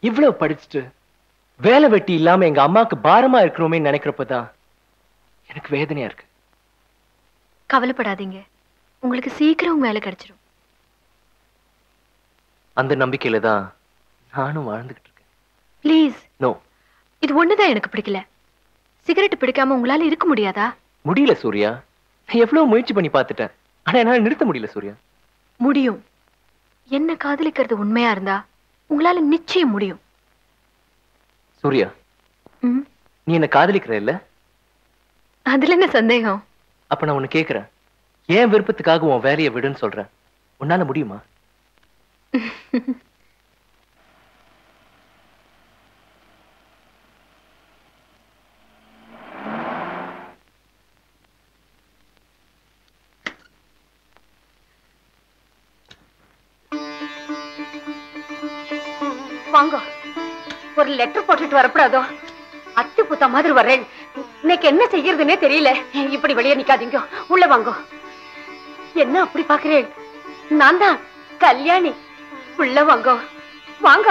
இவ்வளவு படிச்சுட்டு வேலை வெட்டி இல்லாம எங்க அம்மாக்கு பாரமா இருக்கிறோமே நினைக்கிறப்பதான் எனக்கு வேதனையா இருக்கு. கவலைப்படாதீங்க, உங்களுக்கு சீக்கிரம் வேலை கிடைச்சிடும். அந்த நம்பிக்கையில தான் நானும் வாழ்ந்துகிட்டு இருக்கேன். ப்ளீஸ். நோ. இது ஒண்ணுதான் எனக்கு பிடிக்கல. சிகரெட் பிடிக்காம உங்களால இருக்க முடியாதா? முடியல சூர்யா. நான் எவ்வளவு முயற்சி பண்ணி பார்த்துட்டேன். ஆனா என்னால நிறுத்த முடியல சூர்யா. முடியும். என்ன காதலிக்கிறது உண்மையா இருந்தா உங்களால நிச்சயம் முடியும். சூர்யா, நீ என்ன காதலிக்கிற இல்ல? அதுல என்ன சந்தேகம்? அப்ப நான் உன்னை கேக்குறேன், ஏன் விருப்பத்துக்காக உன் வேலையை விடுன்னு சொல்றேன். உன்னால முடியுமா? வாங்க, ஒரு லெட்டர் போட்டுட்டு வரப்படாதோ? அத்து புத்த மாதிரி வர்றேன். இன்னைக்கு என்ன செய்யறதுன்னே தெரியல. இப்படி வெளியே நிக்காதீங்க, உள்ள வாங்க. என்ன அப்படி பாக்குறேன்? நான் தான் கல்யாணி. உள்ள வாங்க, வாங்க.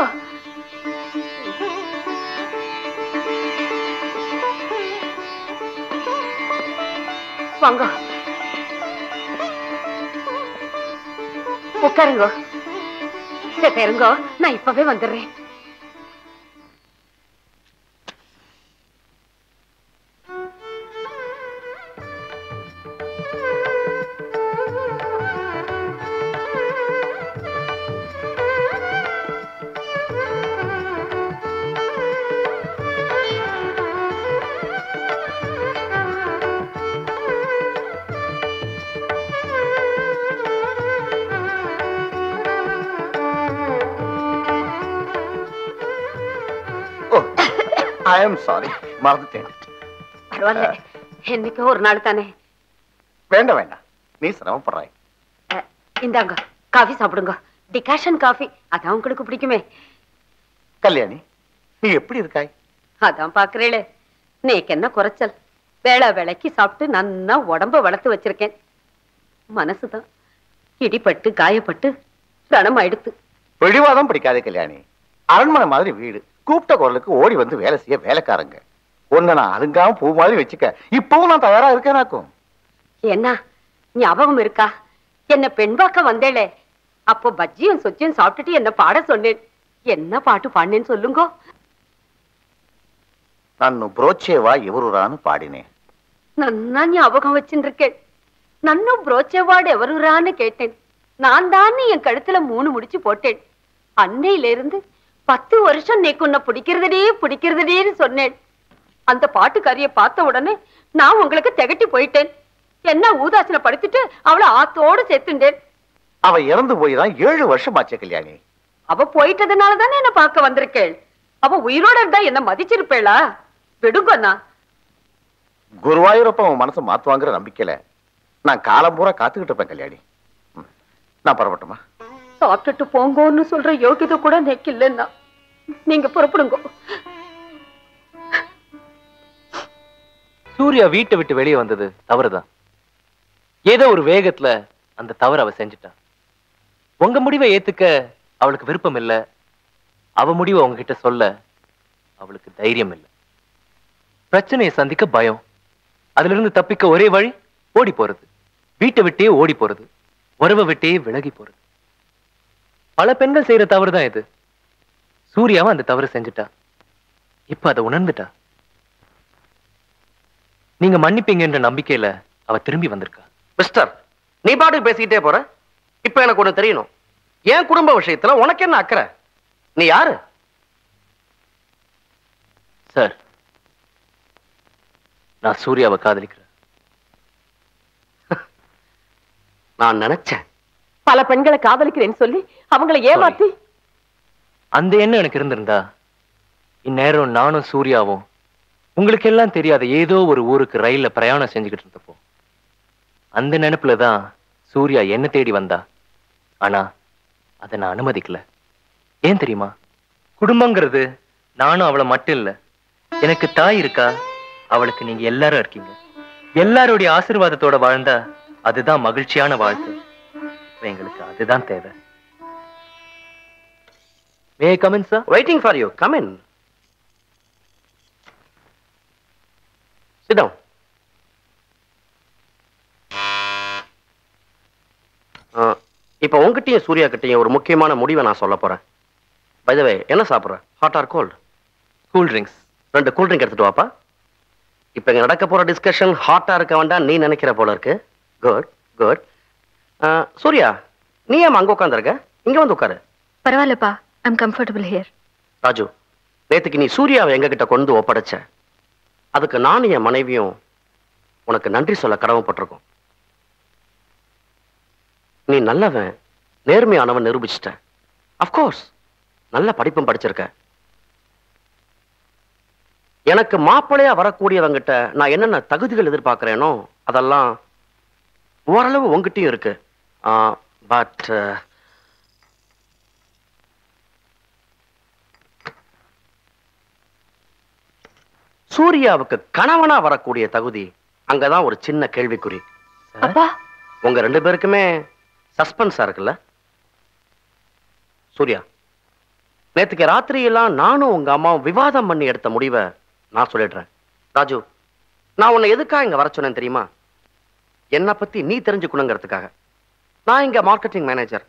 வாங்க, உட்காருங்க. இருங்க, நான் இப்பவே வந்துடுறேன். I am sorry, மறந்துட்டேன். பரவாயில்ல, என்னைக்கு ஒரு நாள் தானே. வேண்டாம் வேண்டாம், நீ சிரமப்படுறாய். இந்தாங்க, காஃபி சாப்பிடுங்க. டிகாஷன் காஃபி, அதான் உங்களுக்கு பிடிக்குமே. கல்யாணி, நீ எப்படி இருக்காய்? அதான் பாக்குறேளே, நீக்கு என்ன குறைச்சல்? வேளா வேலைக்கு சாப்பிட்டு நன்னா உடம்ப வளர்த்து வச்சிருக்கேன். மனசுதான் இடிப்பட்டு காயப்பட்டு ரணம் ஆயிடுத்து. பிடிவாதம் பிடிக்காதே கல்யாணி. அரண்மனை மாதிரி வீடு, கூப்பிட்ட குரலுக்கு ஓடி வந்து வேலை செய்ய வேலைக்காரங்க. ஒன்ன நான் அழுங்காம பூ மாதிரி வச்சுக்க இப்பவும் நான் தயாரா இருக்கேனாக்கும். என்ன ஞாபகம் இருக்கா? என்ன பெண்பாக்க வந்தேளே, அப்போ பஜ்ஜியும் சொச்சியும் சாப்பிட்டுட்டு என்ன பாட சொன்னேன். என்ன பாட்டு பாடினேன்னு சொல்லுங்க. நான் புரோச்சேவா எவருரான்னு பாடினேன். நன்னா ஞாபகம் வச்சுருக்கேன். நன்னும் புரோச்சேவாடு எவருரான்னு கேட்டேன். நான் தான் என் கழுத்துல 3 முடிச்சு போட்டேன். அன்னையில இருந்து 10 வருஷம் நீக்கு உன்னை பிடிக்கிறதுடே சொன்னேன். அந்த பாட்டுக்காரிய பார்த்த உடனே நான் உங்களுக்கு திகட்டி போயிட்டேன். என்ன ஊதாசனை படுத்திட்டு அவளை ஆத்தோடு சேர்த்துட்டேன். அவ இறந்து போய்தான் 7 வருஷம் ஆச்சு கல்யாணி. அவ போயிட்டதுனாலதானே என்ன பார்க்க வந்திருக்கேள். அவ உயிரோட இருந்தா என்ன மதிச்சிருப்பேளா? விடுங்கண்ணா. குருவாயூரப்ப அவன் மனசை மாத்துவாங்கிற நம்பிக்கையில நான் காலம் பூரா காத்துக்கிட்டு இருப்பேன் கல்யாணி. நான் புறப்பட்டுமா? சாப்பிட்டுட்டு போங்கன்னு சொல்ற யோகிதை கூட நெக்கு இல்லைன்னா நீங்க புறப்படுங்க. சூர்யா வீட்டை விட்டு வெளியே வந்தது தவறுதான். ஏதோ ஒரு வேகத்துல அந்த தவறு அவ செஞ்சுட்டா. உங்க முடிவை ஏத்துக்க அவளுக்கு விருப்பம் இல்ல. அவ முடிவை உங்ககிட்ட சொல்ல அவளுக்கு தைரியம் இல்லை. பிரச்சனையை சந்திக்க பயம். அதுல இருந்து தப்பிக்க ஒரே வழி ஓடி போறது. வீட்டை விட்டே ஓடி போறது, உறவை விட்டே விலகி போறது. பல பெண்கள் செய்யற தவறுதான் இது. சூர்யாவும் அந்த தவறு செஞ்சுட்டா. இப்ப அதை உணர்ந்துட்டா. நீங்க மன்னிப்பீங்கன்ற நம்பிக்கையில அவ திரும்பி வந்திருக்கா. மிஸ்டர், நீ பாட்டுக்கு பேசிக்கிட்டே போற. இப்ப எனக்கு ஒண்ணு தெரியணும். என் குடும்ப விஷயத்துல உனக்கு என்ன அக்கறை? நீ யாரு? சார், நான் சூர்யாவை காதலிக்கிறேன். நான் நினைச்சேன் பல பெண்களை காதலிக்கிறேன்னு சொல்லி அவங்களை ஏமாத்தி. அந்த எண்ணம் எனக்கு இருந்திருந்தா இந்நேரம் நானும் சூர்யாவும் உங்களுக்கு எல்லாம் தெரியாத ஏதோ ஒரு ஊருக்கு ரயில்ல பிரயாணம் செஞ்சுக்கிட்டு இருந்தப்போ அந்த நினைப்புலதான் சூர்யா என்ன தேடி வந்தா. ஆனா அதை நான் அனுமதிக்கல. ஏன் தெரியுமா? குடும்பங்கிறது நானும் அவளை மட்டும் இல்ல, எனக்கு தாய் இருக்கா, அவளுக்கு நீங்க எல்லாரும் இருக்கீங்க. எல்லாருடைய ஆசீர்வாதத்தோட வாழ்ந்தா அதுதான் மகிழ்ச்சியான வாழ்க்கை. எங்களுக்கு அதுதான் தேவை. May I come in sir? Waiting for you. Come in. Sit down. இப்போ உங்ககிட்டயும் சூர்யா கிட்டயும் ஒரு முக்கியமான முடிவை நான் சொல்ல போறேன். பை தி வே, என்ன சாப்பிட்ற? Hot or cold? Cool drinks. 2 cool drink எடுத்துட்டு வாப்பா. இப்போ இங்க நடக்க போற டிஸ்கஷன் ஹாட்டா இருக்க வேண்டாம் நீ நினைக்கிற போல இருக்கு. Good good. சூர்யா, நீ ஏன் அங்க உட்காந்துருக்க? இங்க வந்து உட்காரு. பரவாயில்லப்பா, ஐம் கம்ஃபர்டபுள் ஹியர். ராஜு, நேத்துக்கு நீ சூர்யாவை எங்க கிட்ட கொண்டு ஒப்படைச்ச, அதுக்கு நானும் என் மனைவியும் உனக்கு நன்றி சொல்ல கடமைப்பட்டிருக்கோம். நீ நல்லவன், நேர்மையானவன் நிரூபிச்சிட்ட. அப்கோர்ஸ் நல்ல படிப்பும் படிச்சிருக்க. எனக்கு மாப்பிள்ளையா வரக்கூடியவங்கிட்ட நான் என்னென்ன தகுதிகள் எதிர்பார்க்கிறேனோ அதெல்லாம் ஓரளவு உங்ககிட்டயும் இருக்கு. பட் சூர்யாவுக்கு கணவனா வரக்கூடிய தகுதி அங்கதான் ஒரு சின்ன கேள்விக்குறி. அப்பா, உங்க 2 பேருக்குமே சஸ்பென்ஸா இருக்குல்ல? சூர்யா, நேத்துக்கு ராத்திரி எல்லாம் நானும் உங்க அம்மாவும் விவாதம் பண்ணி எடுத்த முடிவை நான் சொல்லிடுறேன். ராஜு, நான் உன்னை எதுக்காக இங்க வர சொன்னேன் தெரியுமா? என்னை பத்தி நீ தெரிஞ்சுக்கணுங்கிறதுக்காக. நான் இங்க மார்க்கெட்டிங் மேனேஜர்.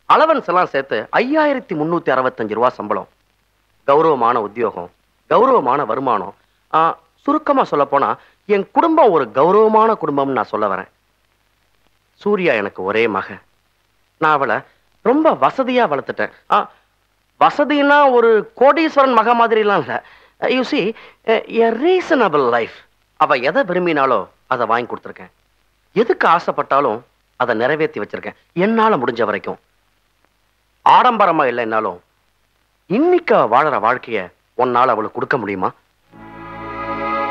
அலவன்ஸ் எல்லாம் சேர்த்து 5365 ரூபாய் சம்பளம், கௌரவமான உத்தியோகம், கௌரவமான வருமானம். சுருக்கமா சொல்ல போனா என் குடும்பம் ஒரு கௌரவமான குடும்பம் நான் சொல்ல வரேன். சூர்யா எனக்கு ஒரே மகன். நான் அவளை ரொம்ப வசதியா வளர்த்துட்டேன். வசதினா ஒரு கோடீஸ்வரன் மக மாதிரி எல்லாம் இல்ல. You see, a reasonable life. அவ எதை விரும்பினாலோ அதை வாங்கி கொடுத்துருக்கேன். எதுக்கு ஆசைப்பட்டாலும் அதை நிறைவேற்றி வச்சிருக்கேன் என்னால முடிஞ்ச வரைக்கும். ஆடம்பரமா இல்லைன்னாலும் இன்னைக்கு வாழற வாழ்க்கைய உன்னால அவளுக்கு கொடுக்க முடியுமா?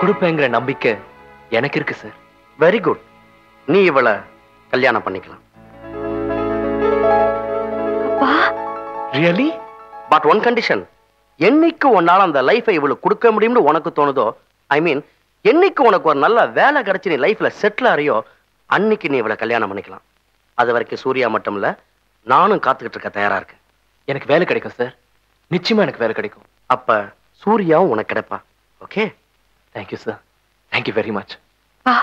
கொடுப்பேங்கிற நம்பிக்கை எனக்கு இருக்கு சார். Very good. நீ இவளை கல்யாணம் பண்ணிக்கலாம். அப்பா, ரியலி? But one condition. என்னைக்கு உன்னால அந்த லைஃபை இவளுக்கு கொடுக்க முடியும்னு உனக்கு தோணுதோ, ஐ மீன் என்னைக்கு உனக்கு ஒரு நல்ல வேலை கிடைச்சு நீ லைஃப்ல செட்டில் ஆறியோ அன்னைக்கு நீ இவளை கல்யாணம் பண்ணிக்கலாம். அது வரைக்கும் சூர்யா மட்டும் இல்ல, நானும் காத்துக்கிட்டு இருக்க தயாரா இருக்கேன். எனக்கு வேலை கிடைக்கும் சார். நிச்சயமா எனக்கு வேலை கிடைக்கும். அப்ப சூர்யாவும் உனக்கு கிடைப்பா. Okay? Thank you sir. Thank you very much. பா,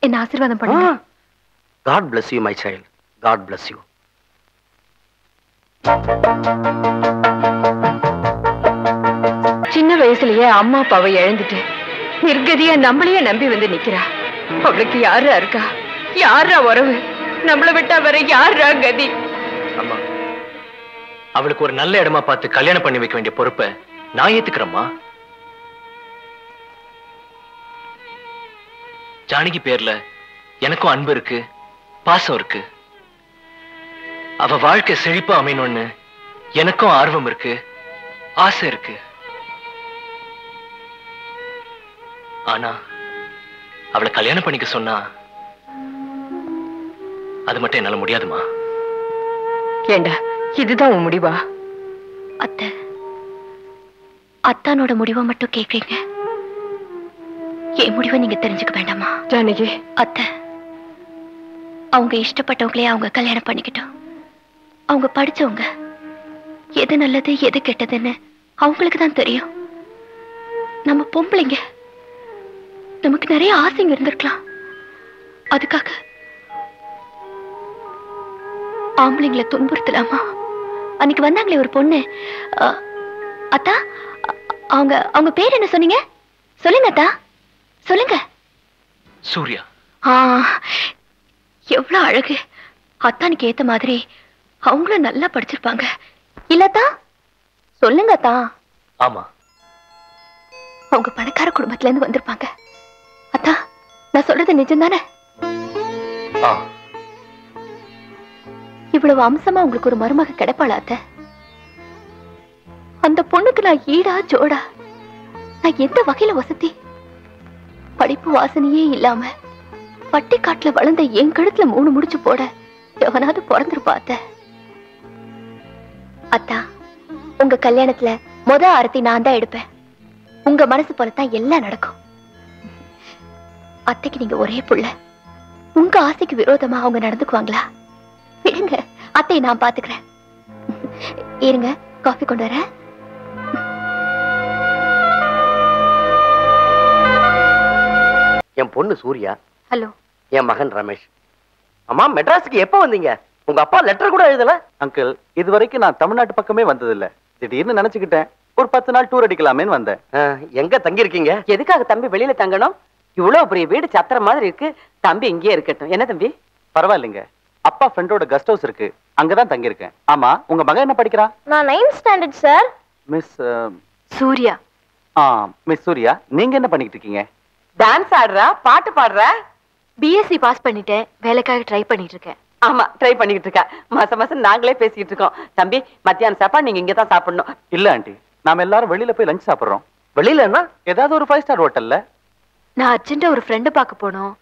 என்ன ஆசீர்வாதம் பண்ணுங்க. God bless you, my child. God bless you. சின்ன வயசுலயே அம்மா அப்பாவை இழந்துட்டு நிர்கதியா நம்மளையே நம்பி வந்து நிக்கிறா. அவளுக்கு யாரா இருக்கா? யாரா உறவு? நம்மளை விட்டா வர யாரா கதி? அம்மா, அவளுக்கு ஒரு நல்ல இடமா பார்த்து கல்யாணம் பண்ணி வைக்க வேண்டிய பொறுப்பை நான் ஏத்துக்கிறேம்மா. ஜானகி பேர்ல எனக்கும் அன்பு இருக்கு, பாசம் இருக்கு. அவ வாழ்க்கை செழிப்பா அமையணும்னு எனக்கும் ஆர்வம் இருக்கு, ஆசை இருக்கு. ஆனா அவளை கல்யாணம் பண்ணிக்க சொன்னா அது மட்டும் என்னால முடியாதுமா. ஏண்டா, இதுதான் உன் முடிவா? அத்தை, அத்தானோட முடிவை மட்டும் கேக்குறீங்க, என் முடிவை நீங்க தெரிஞ்சுக்க வேண்டாமா? ஜானகி, அத்தை, அவங்க இஷ்டப்பட்டவங்களே அவங்க கல்யாணம் பண்ணிக்கிட்டோம். அவங்க படிச்சவங்க. எது நல்லது எது கெட்டதுன்னு அவங்களுக்கு தான் தெரியும். நம்ம பொம்பளைங்க, நமக்கு நிறைய ஆசைங்க இருந்திருக்கலாம். அதுக்காக ஆம்பளைங்களை துன்புறுத்தலாமா? அன்னைக்கு வந்தாங்களே ஒரு பொண்ணு, அத்தா, அவங்க அவங்க பேர் என்ன சொன்னீங்க? சொல்லுங்க அத்தா, சொல்லுங்க. சூர்யா. எவ்வளவு அழகு. அத்தானுக்கு ஏத்த மாதிரி அவங்களும் நல்லா படிச்சிருப்பாங்க இல்லத்தா? சொல்லுங்க அத்தா. ஆமா, அவங்க பணக்கார குடும்பத்துல இருந்து வந்திருப்பாங்க. அத்தா, நான் சொல்றது நிஜம்தானே? இவ்வளவு அம்சமா உங்களுக்கு ஒரு மருமக கிடைப்பாளா அத்தை? அந்த பொண்ணுக்கு நான் ஈடா ஜோடா? நான் எந்த வகையில வசதி? படிப்பு வாசனையே இல்லாம பட்டி காட்டுல வளர்ந்த என் கழுத்துல 3 முடிச்சு போட எவனாவது பிறந்திருப்பாத்த. அத்தா, உங்க கல்யாணத்துல முத ஆரத்தி நான் தான் எடுப்பேன். உங்க மனசு போலத்தான் எல்லாம் நடக்கும். அத்தைக்கு நீங்க ஒரே புள்ள. உங்க ஆசைக்கு விரோதமா அவங்க நடந்துக்குவாங்களா? விடுங்க, அத்தை நான் பாத்துக்கிறேன். இருங்க, காஃபி கொண்டு வரேன். என் பொண்ணு சூர்யா. ஹலோ. என் மகன் ரமேஷ். அம்மா, மெட்ராஸுக்கு எப்ப வந்தீங்க? உங்க அப்பா லெட்டர் கூட எழுதல. அங்கிள், இது வரைக்கும் நான் தமிழ்நாட்டு பக்கமே வந்ததில்ல. திடீர்னு நினைச்சுக்கிட்டேன் ஒரு 10 நாள் டூர் அடிக்கலாமேன்னு வந்தேன். எங்க தங்கி இருக்கீங்க? எதுக்காக தம்பி வெளியில தங்கணும்? இவ்வளவு பெரிய வீடு சத்திர மாதிரி இருக்கு. தம்பி இங்கேயே இருக்கட்டும். என்ன தம்பி? பரவாயில்லைங்க, அப்பா ஃப்ரெண்டோட கெஸ்ட் ஹவுஸ் இருக்கு, அங்கதான் தங்கி இருக்கேன். ஆமா, உங்க மகன் என்ன படிக்கிறான்? நான் 9th standard sir. Miss Surya. Miss Surya, நீங்க என்ன பண்ணிட்டு இருக்கீங்க? டான்ஸ் ஆடுறா, பாட்டு பாடுறா. பிஎஸ்சி பாஸ் பண்ணிட்டேன், வேலைக்காக ட்ரை பண்ணிட்டு இருக்கேன். ஆமா, ட்ரை பண்ணிக்கிட்டு இருக்கா. மாசம் மாசம் நாங்களே பேசிக்கிட்டு இருக்கோம். தம்பி, மத்தியான சாப்பாடு நீங்க இங்கதான் சாப்பிடணும். இல்ல ஆண்டி, நாம எல்லாரும் வெளியில போய் லஞ்ச் சாப்பிடுறோம். வெளியில என்ன? ஏதாவது ஒரு 5 ஸ்டார் ஹோட்டல்ல. நான் அர்ஜென்ட்டா ஒரு ஃப்ரெண்ட் பார்க்க போனோம்.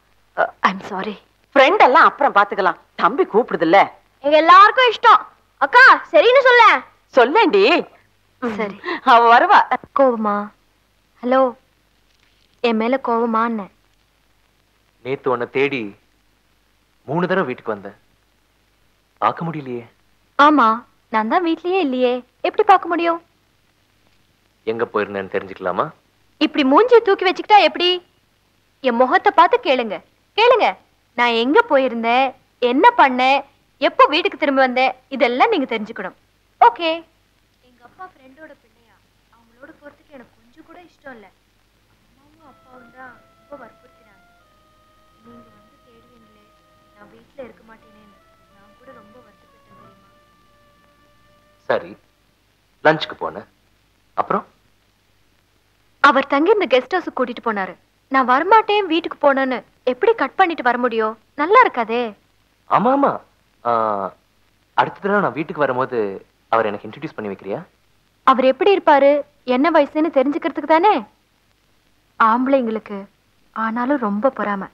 I'm sorry. ஃப்ரெண்ட் எல்லாம் அப்புறம் பாத்துக்கலாம். தம்பி கூப்பிடுது இல்ல. எங்க எல்லாருக்கும் இஷ்டம். அக்கா சரின்னு சொல்ல. சொல்லேண்டி. சரி. அவ வருவா. கோவமா? ஹலோ, என் மேல கோவமா? நேத்து உன்னை தேடி 3 தடவை வீட்டுக்கு வந்தேன். பார்க்க முடியலையே. ஆமா, நான் தான் வீட்லயே இல்லையே, எப்படி பார்க்க முடியும்? எங்க போயிருந்தேன்னு தெரிஞ்சுக்கலாமா? இப்படி மூஞ்சியை தூக்கி வச்சுக்கிட்டா எப்படி? என் முகத்தை பார்த்து கேளுங்க. கேளுங்க, நான் எங்க போயிருந்தேன், என்ன பண்ணேன், எப்போ வீட்டுக்கு திரும்ப வந்தேன், இதெல்லாம் நீங்க தெரிஞ்சுக்கணும். ஓகே. எங்க அப்பா ஃப்ரெண்டோட பிள்ளையா, அவங்களோட போறதுக்கு எனக்கு கொஞ்சம் கூட இஷ்டம் இல்லை. அம்மாவும் அப்பாவும் தான் ரொம்ப வற்புறுத்தினாங்க. நீங்க வந்து தேடுவீங்களே, நான் வீட்டுல இருக்க மாட்டேனேன்னு நான் கூட ரொம்ப வருத்தப்பட்டேன் தெரியுமா? சரி, லஞ்சுக்கு போனேன். அப்புறம் அவர் தங்கி இந்த கெஸ்ட் ஹவுஸ் கூட்டிட்டு போனாரு. நான் வரமாட்டேன் வீட்டுக்கு போனேன்னு எப்படி கட் பண்ணிட்டு வர முடியும்? நல்லா இருக்காதே. ஆமா ஆமா, அடுத்த தடவை நான் வீட்டுக்கு வரும்போது அவர் எனக்கு இன்ட்ரடியூஸ் பண்ணி வைக்கிறியா? அவர் எப்படி இருப்பாரு, என்ன வயசுன்னு தெரிஞ்சுக்கிறதுக்கு தானே. ஆம்பளைங்களுக்கு ஆனாலும் ரொம்ப பொறாம.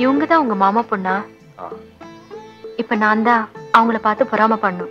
இவங்க தான் உங்க மாமா பொண்ணா? இப்ப நான் தான் அவங்கள பார்த்து பொறாம பண்ணும்.